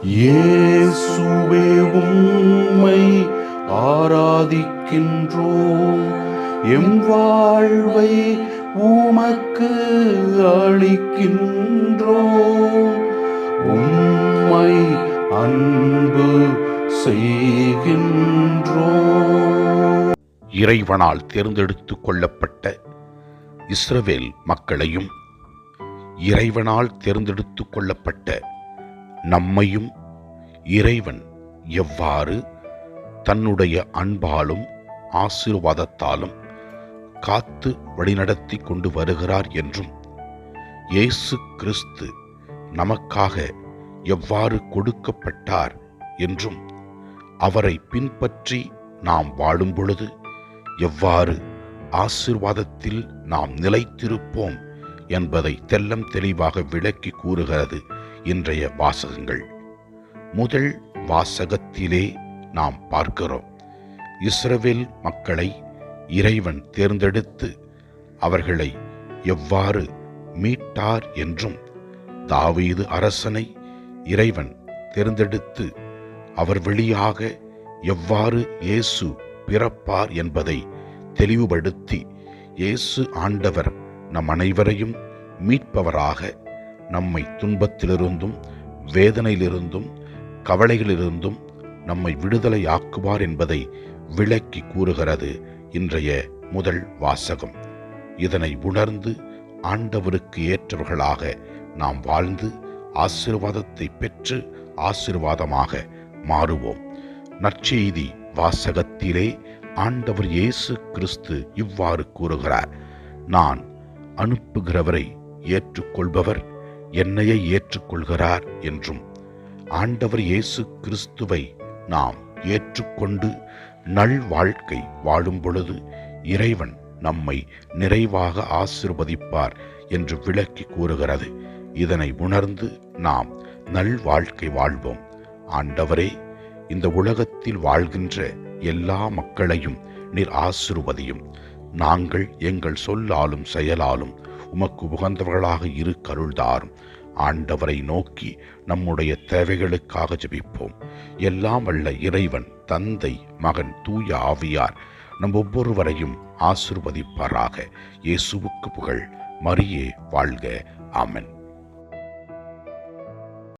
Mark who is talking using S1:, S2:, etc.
S1: இயேசுவே உம்மை ஆராதிக்கின்றோம், எம் வாழ்வை உமக்கு அளிக்கின்றோம், உம்மை அன்பு செய்கின்றோம்.
S2: இறைவனால் தேர்ந்தெடுத்துக் கொள்ளப்பட்ட இஸ்ரவேல் மக்களையும் இறைவனால் தேர்ந்தெடுத்துக் கொள்ளப்பட்ட நம்மையும் இறைவன் எவ்வாறு தன்னுடைய அன்பாலும் ஆசீர்வாதத்தாலும் காத்து வழிநடத்தி கொண்டு வருகிறார் என்றும், இயேசு கிறிஸ்து நமக்காக எவ்வாறு கொடுக்கப்பட்டார் என்றும், அவரை பின்பற்றி நாம் வாழும் பொழுது எவ்வாறு ஆசீர்வாதத்தில் நாம் நிலைத்திருப்போம் என்பதை தெல்லம் தெளிவாக விளக்கி கூறுகிறது இன்றைய வாசகங்கள். முதல் வாசகத்திலே நாம் பார்க்கிறோம், இஸ்ரவேல் மக்களை இறைவன் தேர்ந்தெடுத்து அவர்களை எவ்வாறு மீட்டார் என்றும், தாவீது அரசனை இறைவன் தேர்ந்தெடுத்து அவர் வழியாக எவ்வாறு இயேசு பிறப்பார் என்பதை தெளிவுபடுத்தி, இயேசு ஆண்டவர் நம் அனைவரையும் மீட்பவராக நம்மை துன்பத்திலிருந்தும் வேதனையிலிருந்தும் கவலைகளிலிருந்தும் நம்மை விடுதலையாக்குவார் என்பதை விளக்கி கூறுகிறது இன்றைய முதல் வாசகம். இதனை உணர்ந்து ஆண்டவருக்கு ஏற்றவர்களாக நாம் வாழ்ந்து ஆசீர்வாதத்தை பெற்று ஆசீர்வாதமாக மாறுவோம். நற்செய்தி வாசகத்திலே ஆண்டவர் இயேசு கிறிஸ்து இவ்வாறு கூறுகிறார், நான் அனுப்புகிறவரை ஏற்றுக்கொள்பவர் என்னையே ஏற்றுக்கொள்கிறார் என்றும், ஆண்டவர் இயேசு கிறிஸ்துவை நாம் ஏற்றுக்கொண்டு நல்வாழ்க்கை வாழும் பொழுது இறைவன் நம்மை நிறைவாக ஆசீர்வதிப்பார் என்று விளக்கி கூறுகிறது. இதனை உணர்ந்து நாம் நல்வாழ்க்கை வாழ்வோம். ஆண்டவரே, இந்த உலகத்தில் வாழ்கின்ற எல்லா மக்களையும் நீர் ஆசீர்வதியும். நாங்கள் எங்கள் சொல்லாலும் செயலாலும் உமக்கு உகந்தவர்களாக இரு கருள்தாரும். ஆண்டவரை நோக்கி நம்முடைய தேவைகளுக்காக ஜெபிப்போம். எல்லாம் வல்ல இறைவன் தந்தை, மகன், தூய ஆவியார் நம் ஒவ்வொருவரையும் ஆசீர்வதிப்பாராக. இயேசுவுக்கு புகழ். மரியே வாழ்க. ஆமென்.